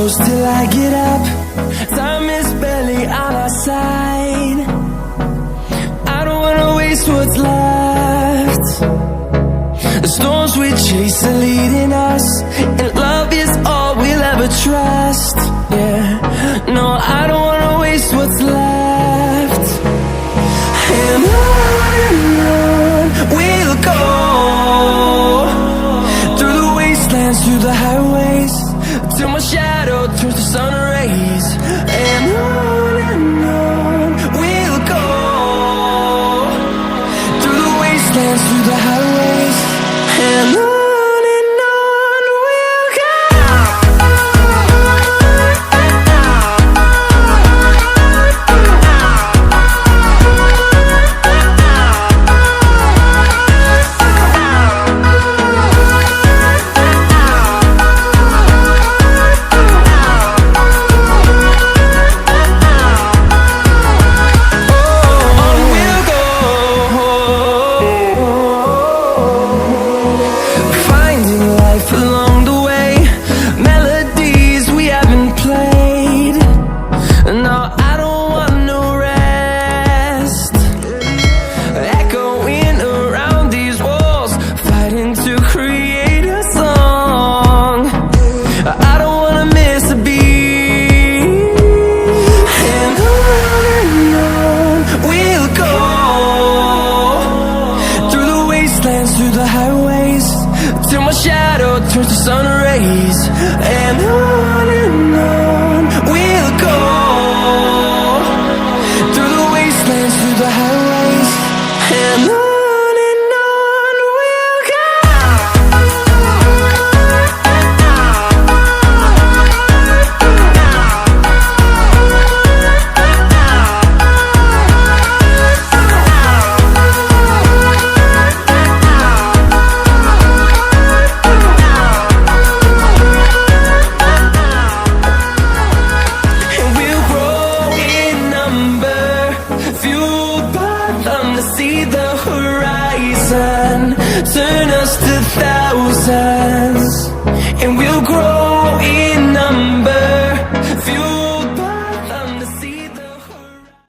close till I get up. Time is barely on our side. I don't wanna waste what's left. The storms we chase are leading us, and love is all we'll ever trust. Yeah, no, I don't wanna waste what's left. And on we'll go, through the wastelands, through the highways, till my shadow turns to sun rays. And on we'll go, through the wastelands, through the highways, and on. Through the highways, till my shadow turns to sun rays. And on we'll go, through the wastelands, through the highways, and on we'll go. See the horizon turn us to thousands, and we'll grow